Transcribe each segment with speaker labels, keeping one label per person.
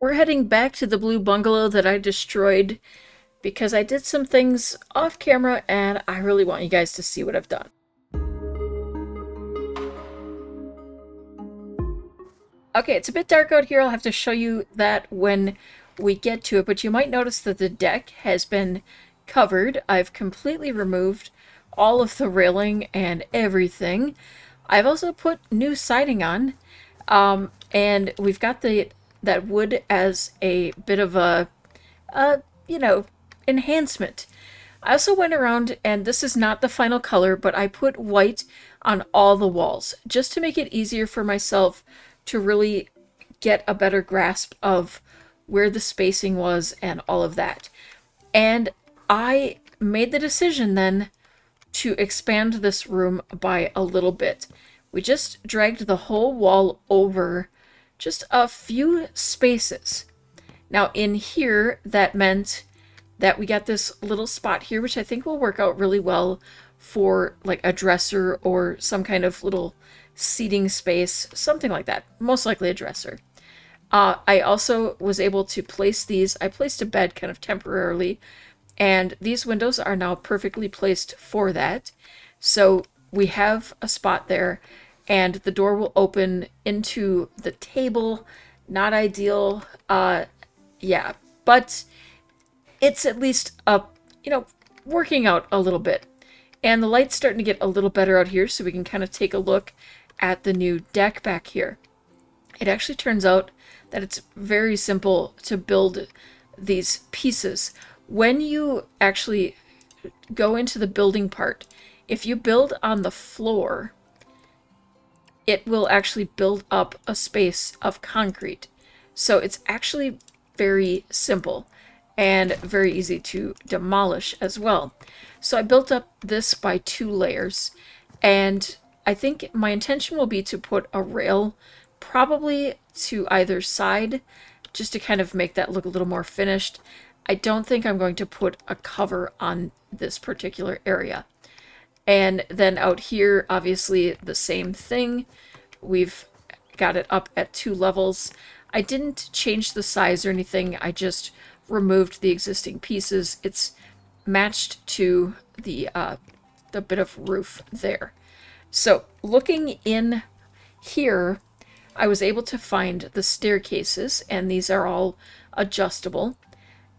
Speaker 1: We're heading back to the blue bungalow that I destroyed because I did some things off camera and I really want you guys to see what I've done. Okay, it's a bit dark out here. I'll have to show you that when we get to it, but you might notice that the deck has been covered. I've completely removed all of the railing and everything. I've also put new siding on, and we've got that wood as a bit of a you know, enhancement. I also went around, and this is not the final color, but I put white on all the walls just to make it easier for myself to really get a better grasp of where the spacing was and all of that. And I made the decision then to expand this room by a little bit. We just dragged the whole wall over just a few spaces. Now in here, that meant that we got this little spot here, which I think will work out really well for like a dresser or some kind of little seating space, something like that. Most likely a dresser. I also was able to place these. I placed a bed kind of temporarily, and these windows are now perfectly placed for that. So we have a spot there, and the door will open into the table. Not ideal. Yeah, but it's at least working out a little bit. And the light's starting to get a little better out here, so we can kind of take a look at the new deck back here. It actually turns out that it's very simple to build these pieces. When you actually go into the building part, if you build on the floor, it will actually build up a space of concrete. So it's actually very simple and very easy to demolish as well. So I built up this by 2 layers, and I think my intention will be to put a rail probably to either side just to kind of make that look a little more finished. I don't think I'm going to put a cover on this particular area. And then out here, obviously the same thing. We've got it up at 2 levels. I didn't change the size or anything. I just removed the existing pieces. It's matched to the bit of roof there. So looking in here, I was able to find the staircases, and these are all adjustable.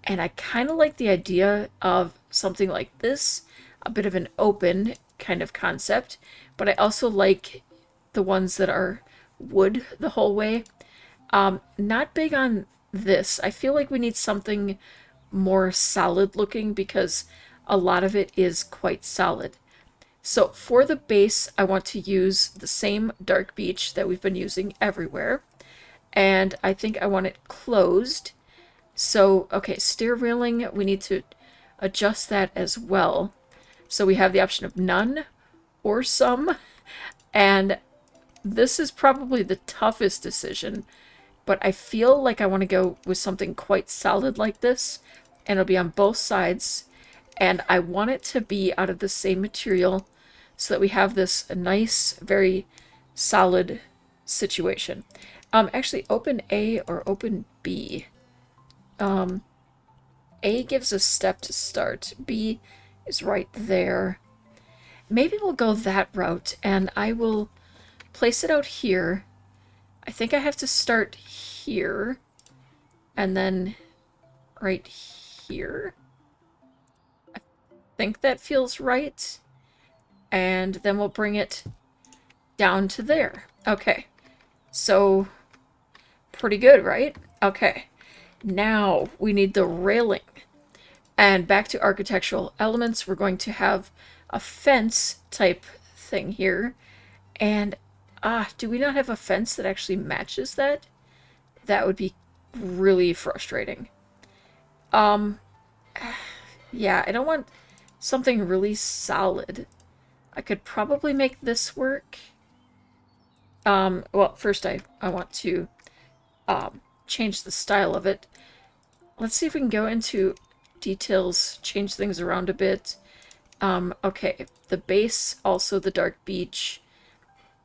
Speaker 1: And I kind of like the idea of something like this, a bit of an open kind of concept, but I also like the ones that are wood the whole way. Not big on this. I feel like we need something more solid looking because a lot of it is quite solid. So for the base, I want to use the same dark beach that we've been using everywhere. And I think I want it closed. So, okay, stair railing, we need to adjust that as well. So we have the option of none or some. And this is probably the toughest decision, but I feel like I want to go with something quite solid like this, and it'll be on both sides, and I want it to be out of the same material so that we have this nice, very solid situation. Actually, open A or open B. A gives a step to start. B is right there. Maybe we'll go that route, and I will place it out here. I think I have to start here, and then right here. I think that feels right. And then we'll bring it down to there. Okay, so pretty good, right? Okay, now we need the railing. And back to architectural elements, we're going to have a fence type thing here. And do we not have a fence that actually matches that? That would be really frustrating. Yeah, I don't want something really solid. I could probably make this work. Well, first I want to change the style of it. Let's see if we can go into details, change things around a bit. Okay, the base, also the dark beach.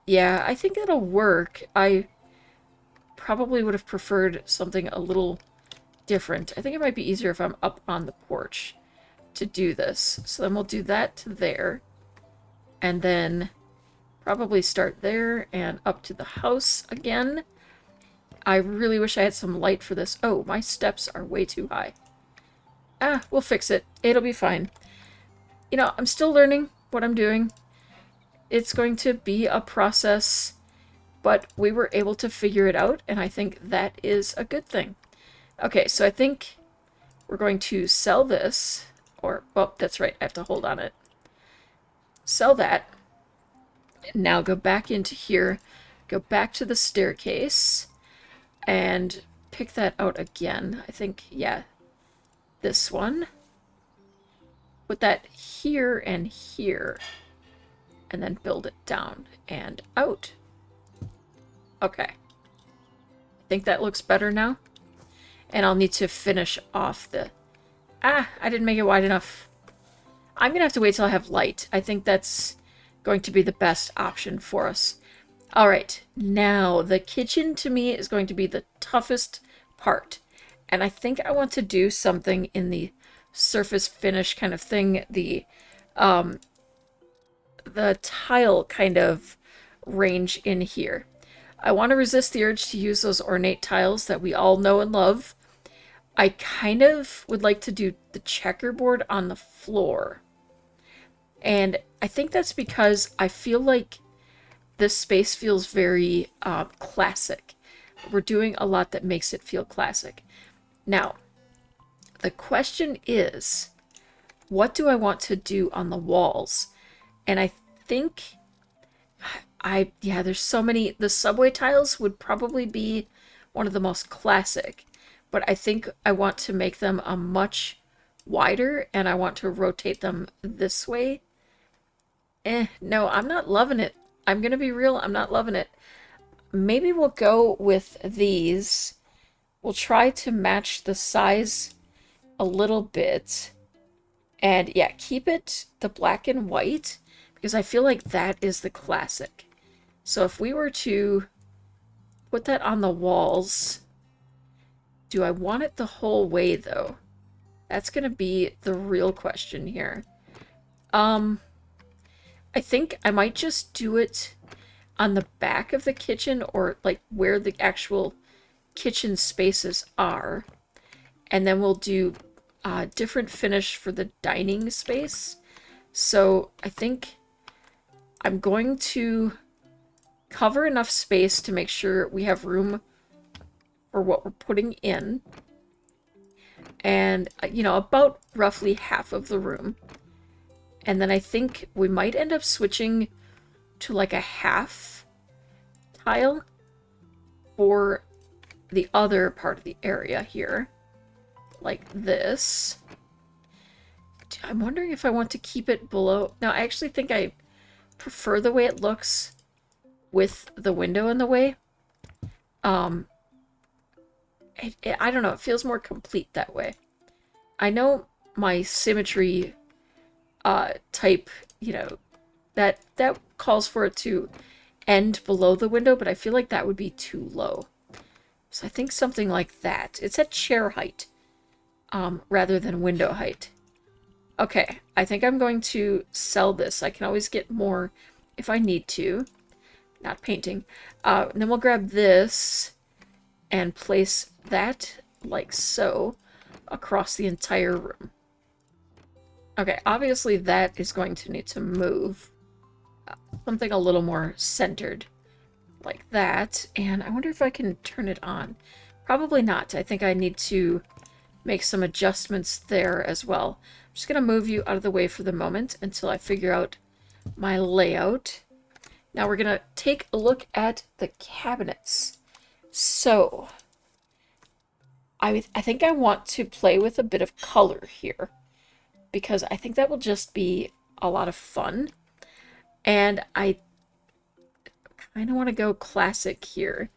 Speaker 1: Yeah, I think that'll work. I probably would have preferred something a little different. I think it might be easier if I'm up on the porch to do this. So then we'll do that to there. And then probably start there and up to the house again. I really wish I had some light for this. Oh, my steps are way too high. Ah, we'll fix it. It'll be fine. You know, I'm still learning what I'm doing. It's going to be a process, but we were able to figure it out, and I think that is a good thing. Okay, so I think we're going to sell this, or, well, that's right, I have to hold on it. Sell that. Now go back into here, go back to the staircase, and pick that out again. I think, yeah, this one. Put that here and here, and then build it down and out. Okay. I think that looks better now. And I'll need to finish off the... Ah, I didn't make it wide enough. I'm going to have to wait till I have light. I think that's going to be the best option for us. All right, now the kitchen to me is going to be the toughest part. And I think I want to do something in the surface finish kind of thing, the tile kind of range in here. I want to resist the urge to use those ornate tiles that we all know and love. I kind of would like to do the checkerboard on the floor. And I think that's because I feel like this space feels very classic. We're doing a lot that makes it feel classic. Now, the question is, what do I want to do on the walls? And I think there's so many. The subway tiles would probably be one of the most classic, but I think I want to make them a much wider, and I want to rotate them this way. No, I'm not loving it. I'm gonna be real, I'm not loving it. Maybe we'll go with these. We'll try to match the size a little bit. And yeah, keep it the black and white, because I feel like that is the classic. So if we were to put that on the walls, do I want it the whole way though? That's gonna be the real question here. I think I might just do it on the back of the kitchen, or like where the actual kitchen spaces are. And then we'll do a different finish for the dining space. So I think I'm going to cover enough space to make sure we have room for what we're putting in. And, you know, about roughly half of the room. And then I think we might end up switching to like a half tile for the other part of the area here. Like this. I'm wondering if I want to keep it below. No, I actually think I prefer the way it looks with the window in the way. I don't know, it feels more complete that way. I know my symmetry type, you know, that calls for it to end below the window, but I feel like that would be too low. So I think something like that. It's at chair height, rather than window height. Okay, I think I'm going to sell this. I can always get more if I need to. Not painting. And then we'll grab this and place that like so across the entire room. Okay, obviously that is going to need to move. Something a little more centered like that. And I wonder if I can turn it on. Probably not. I think I need to make some adjustments there as well. I'm just going to move you out of the way for the moment until I figure out my layout. Now we're going to take a look at the cabinets. So, I think I want to play with a bit of color here, because I think that will just be a lot of fun. And I kind of want to go classic here.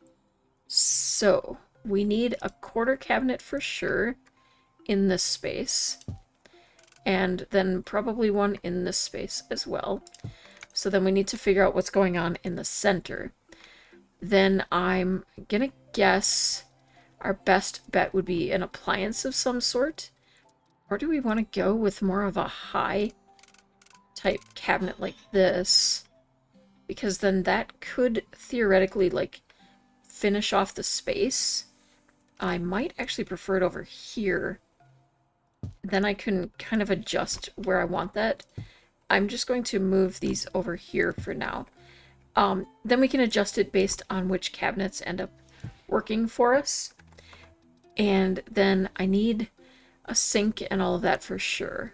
Speaker 1: So, we need a quarter cabinet for sure in this space. And then probably one in this space as well. So then we need to figure out what's going on in the center. then I'm gonna guess our best bet would be an appliance of some sort. Or do we want to go with more of a high type cabinet like this? Because then that could theoretically, like, finish off the space. I might actually prefer it over here. Then I can kind of adjust where I want that. I'm just going to move these over here for now. Then we can adjust it based on which cabinets end up working for us. And then I need a sink and all of that for sure.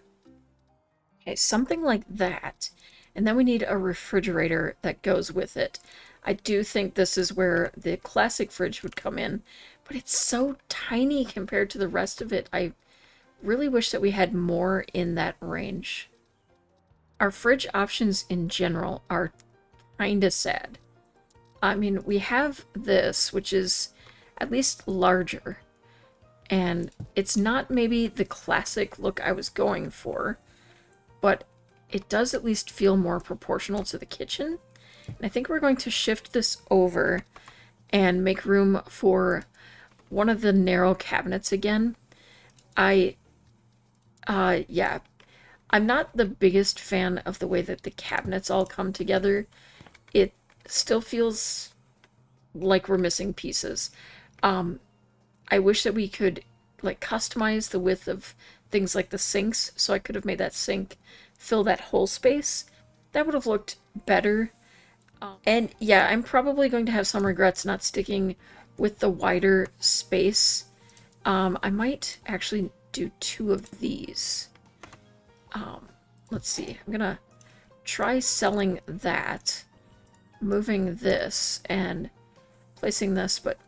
Speaker 1: Okay, something like that. And then we need a refrigerator that goes with it. I do think this is where the classic fridge would come in, but it's so tiny compared to the rest of it. I really wish that we had more in that range. Our fridge options in general are kinda sad. I mean, we have this, which is at least larger, and it's not maybe the classic look I was going for, but it does at least feel more proportional to the kitchen. And I think we're going to shift this over and make room for one of the narrow cabinets again. Yeah, I'm not the biggest fan of the way that the cabinets all come together. It still feels like we're missing pieces. I wish that we could, like, customize the width of things like the sinks, so I could have made that sink fill that whole space. That would have looked better. And yeah, I'm probably going to have some regrets not sticking with the wider space. I might actually do 2 of these. Let's see. I'm gonna try selling that, moving this, and placing this. But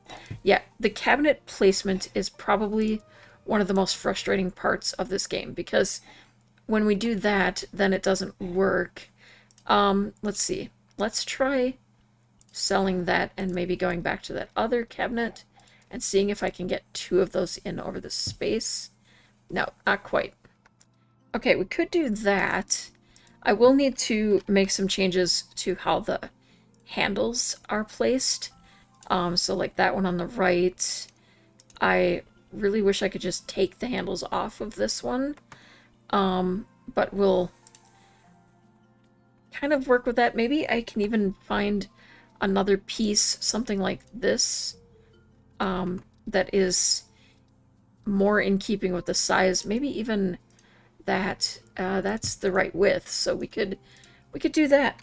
Speaker 1: yeah, the cabinet placement is probably one of the most frustrating parts of this game, because when we do that, then it doesn't work. Let's see. Let's try selling that and maybe going back to that other cabinet and seeing if I can get 2 of those in over the space. No, not quite. Okay, we could do that. I will need to make some changes to how the handles are placed. So like that one on the right, I really wish I could just take the handles off of this one. But we'll kind of work with that. Maybe I can even find another piece, something like this, that is more in keeping with the size. Maybe even that, that's the right width, so we could do that.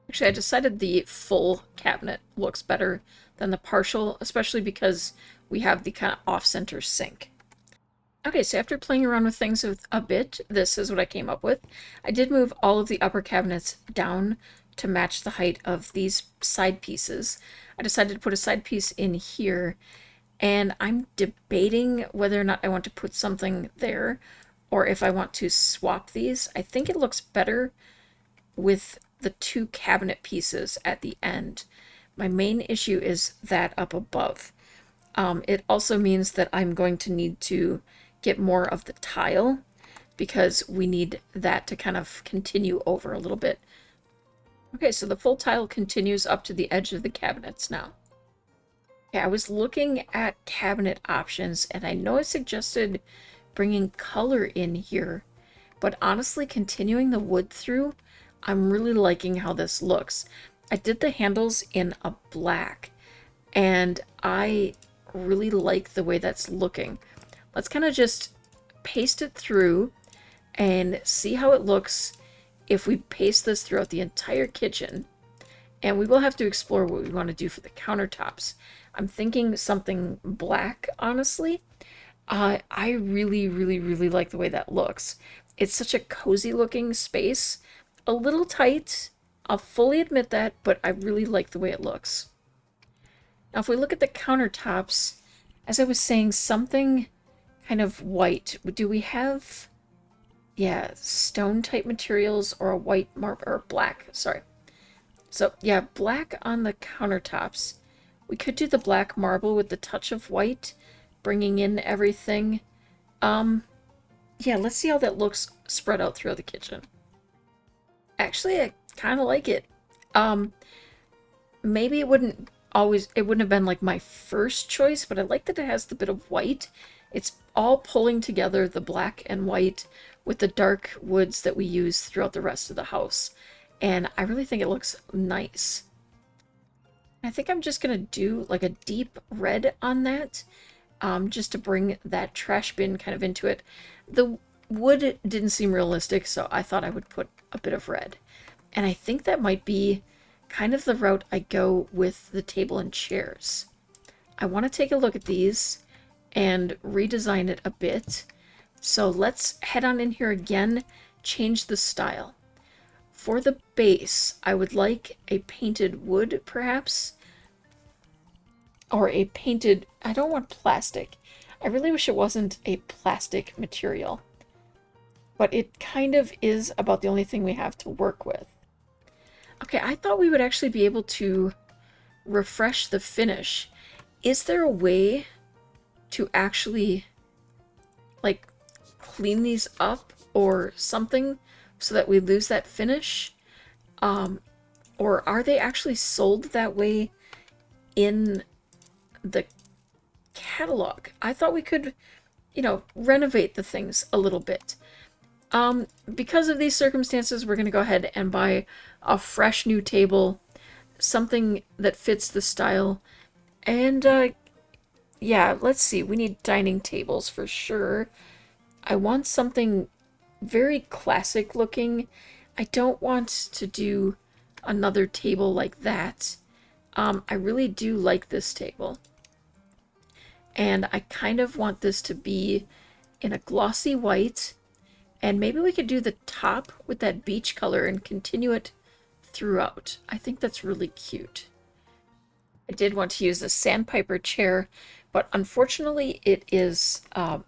Speaker 1: Actually, I decided the full cabinet looks better than the partial, especially because we have the kind of off-center sink. Okay, so after playing around with things a bit, this is what I came up with. I did move all of the upper cabinets down to match the height of these side pieces. I decided to put a side piece in here, and I'm debating whether or not I want to put something there or if I want to swap these. I think it looks better with the 2 cabinet pieces at the end. My main issue is that up above. It also means that I'm going to need to get more of the tile, because we need that to kind of continue over a little bit. Okay, so the full tile continues up to the edge of the cabinets now. Okay, I was looking at cabinet options, and I know I suggested bringing color in here, but honestly, continuing the wood through, I'm really liking how this looks. I did the handles in a black, and I really like the way that's looking. Let's kind of just paste it through and see how it looks if we paste this throughout the entire kitchen. And we will have to explore what we want to do for the countertops. I'm thinking something black, honestly. I really, really, really like the way that looks. It's such a cozy looking space. A little tight, I'll fully admit that, but I really like the way it looks. Now, if we look at the countertops, as I was saying, something kind of white. Do we have, yeah, stone type materials or a white marble, or black, sorry. So yeah, black on the countertops. We could do the black marble with the touch of white, bringing in everything. Yeah, let's see how that looks spread out throughout the kitchen. Actually, I kind of like it. maybe it wouldn't have been like my first choice, but I like that it has the bit of white. It's all pulling together the black and white with the dark woods that we use throughout the rest of the house. And I really think it looks nice. I think I'm just gonna do like a deep red on that, just to bring that trash bin kind of into it. The wood didn't seem realistic, so I thought I would put a bit of red. And I think that might be kind of the route I go with the table and chairs. I want to take a look at these and redesign it a bit. So let's head on in here again, change the style. For the base, I would like a painted wood, perhaps. Or a painted... I don't want plastic. I really wish it wasn't a plastic material. But it kind of is about the only thing we have to work with. Okay, I thought we would actually be able to refresh the finish. Is there a way to actually, like, clean these up or something so that we lose that finish? Or are they actually sold that way in the catalog? I thought we could, you know, renovate the things a little bit. Because of these circumstances, we're going to go ahead and buy a fresh new table, something that fits the style. And, yeah, let's see. We need dining tables for sure. I want something very classic looking. I don't want to do another table like that. I really do like this table. And I kind of want this to be in a glossy white. And maybe we could do the top with that beach color and continue it throughout. I think that's really cute. I did want to use a sandpiper chair, but unfortunately it is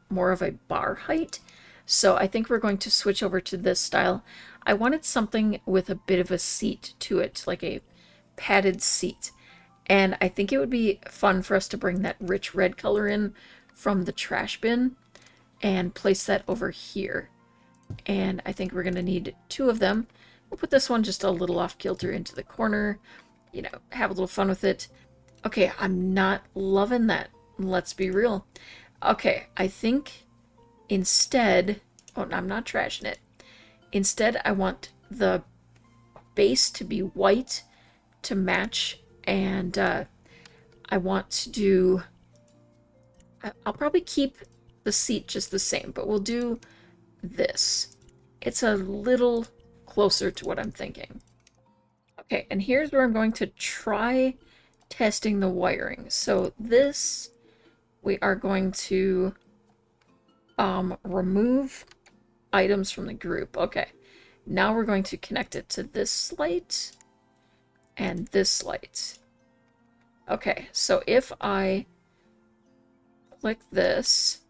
Speaker 1: more of a bar height. So I think we're going to switch over to this style. I wanted something with a bit of a seat to it, like a padded seat. And I think it would be fun for us to bring that rich red color in from the trash bin and place that over here. And I think we're going to need 2 of them. We'll put this one just a little off kilter into the corner, you know, have a little fun with it. Okay, I'm not loving that. Let's be real. Okay, I think instead, oh, no, I'm not trashing it. Instead, I want the base to be white to match, and I want to do, I'll probably keep the seat just the same, but we'll do this. It's a little closer to what I'm thinking. Okay, and here's where I'm going to try testing the wiring. So this, we are going to remove items from the group. Okay, now we're going to connect it to this light and this light. Okay, so if I click this,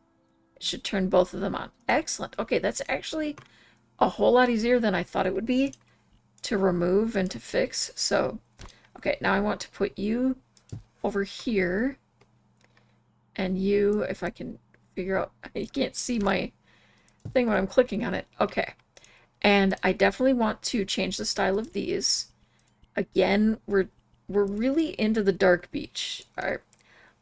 Speaker 1: it should turn both of them on. Excellent. Okay, that's actually a whole lot easier than I thought it would be to remove and to fix. So, okay, now I want to put you over here. And you, if I can figure out, you can't see my thing when I'm clicking on it. Okay. And I definitely want to change the style of these. Again, we're really into the dark beach.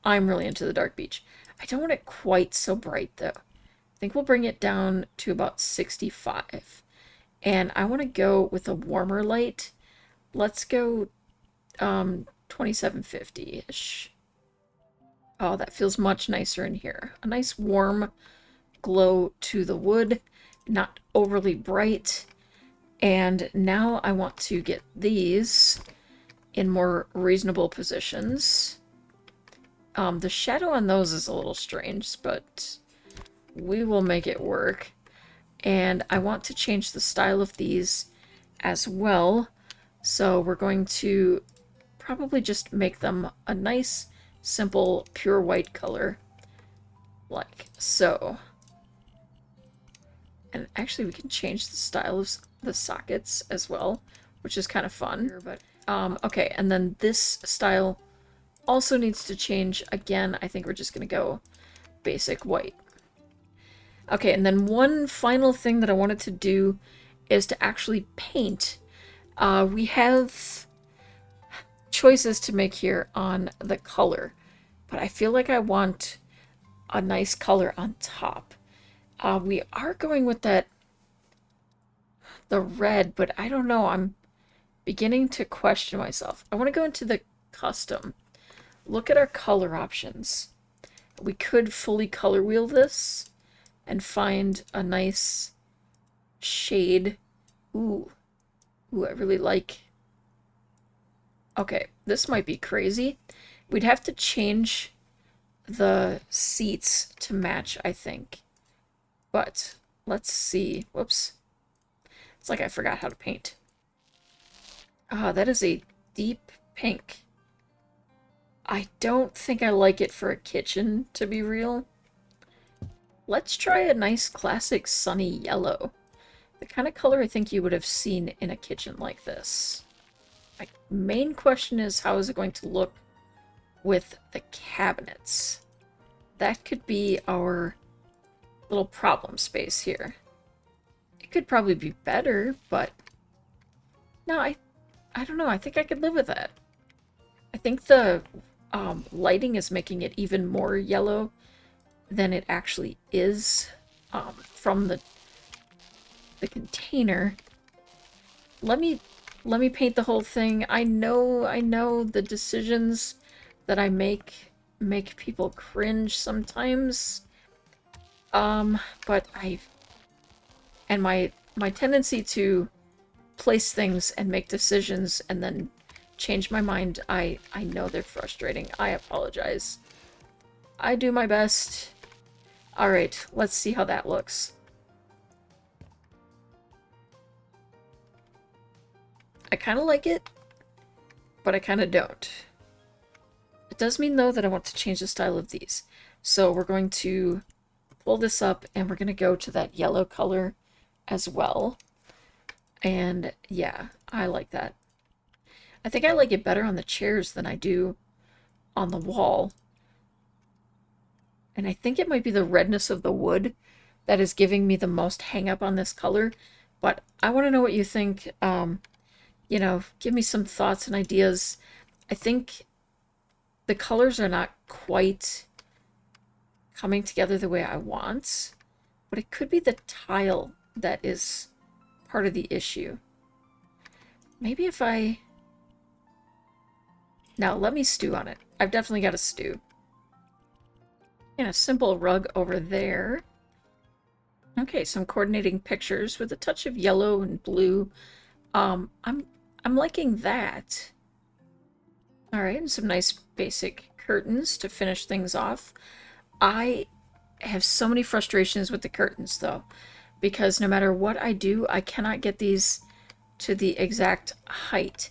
Speaker 1: I'm really into the dark beach. I don't want it quite so bright, though. I think we'll bring it down to about 65. And I want to go with a warmer light. Let's go 2750-ish. Oh, that feels much nicer in here. A nice warm glow to the wood, not overly bright. And now I want to get these in more reasonable positions. The shadow on those is a little strange, but we will make it work. And I want to change the style of these as well. So we're going to probably just make them a nice, simple, pure white color. Like so. And actually we can change the style of the sockets as well, which is kind of fun. But okay, and then this style also needs to change. Again, I think we're just going to go basic white. Okay, and then one final thing that I wanted to do is to actually paint. We have choices to make here on the color, but I feel like I want a nice color on top. We are going with the red, but I don't know. I'm beginning to question myself. I want to go into the custom. Look at our color options. We could fully color wheel this and find a nice shade. Ooh, I really like. Okay, this might be crazy. We'd have to change the seats to match, I think. But let's see. Whoops. It's like I forgot how to paint. Ah, that is a deep pink. I don't think I like it for a kitchen, to be real. Let's try a nice classic sunny yellow. The kind of color I think you would have seen in a kitchen like this. My main question is, how is it going to look with the cabinets? That could be our little problem space here. It could probably be better, but no, I don't know. I think I could live with that. I think the lighting is making it even more yellow than it actually is from the container. Let me paint the whole thing. I know the decisions that I make people cringe sometimes. But my tendency to place things and make decisions and then change my mind, I know they're frustrating. I apologize. I do my best. Alright, let's see how that looks. I kind of like it, but I kind of don't. It does mean, though, that I want to change the style of these. So we're going to pull this up, and we're going to go to that yellow color as well. And yeah, I like that. I think I like it better on the chairs than I do on the wall. And I think it might be the redness of the wood that is giving me the most hang up on this color. But I want to know what you think. You know, give me some thoughts and ideas. I think the colors are not quite coming together the way I want, but it could be the tile that is part of the issue. Maybe if I... Now, let me stew on it. I've definitely got to stew. And a simple rug over there. Okay, some coordinating pictures with a touch of yellow and blue. I'm liking that. All right, and some nice basic curtains to finish things off. I have so many frustrations with the curtains, though, because no matter what I do, I cannot get these to the exact height.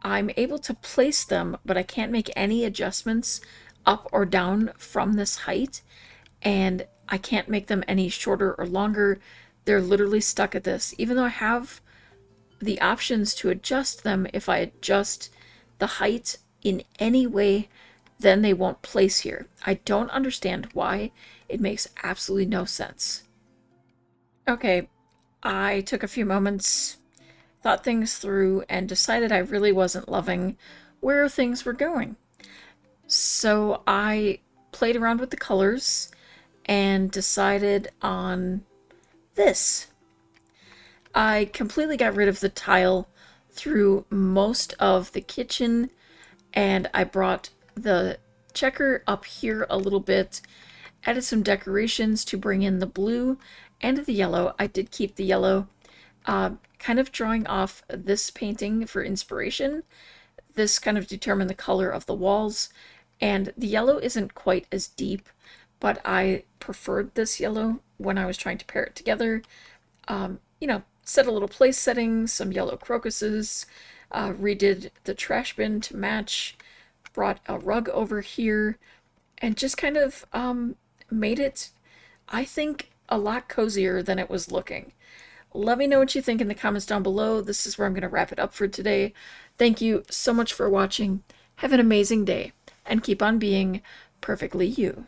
Speaker 1: I'm able to place them, but I can't make any adjustments up or down from this height, and I can't make them any shorter or longer. They're literally stuck at this, even though I have the options to adjust them. If I adjust the height in any way, then they won't place here. I don't understand why. It makes absolutely no sense. Okay, I took a few moments, thought things through, and decided I really wasn't loving where things were going. So I played around with the colors and decided on this. I completely got rid of the tile through most of the kitchen, and I brought the checker up here a little bit, added some decorations to bring in the blue and the yellow. I did keep the yellow, kind of drawing off this painting for inspiration. This kind of determined the color of the walls, and the yellow isn't quite as deep, but I preferred this yellow when I was trying to pair it together. You know, set a little place setting, some yellow crocuses, redid the trash bin to match, brought a rug over here, and just kind of made it, I think, a lot cozier than it was looking. Let me know what you think in the comments down below. This is where I'm going to wrap it up for today. Thank you so much for watching. Have an amazing day, and keep on being perfectly you.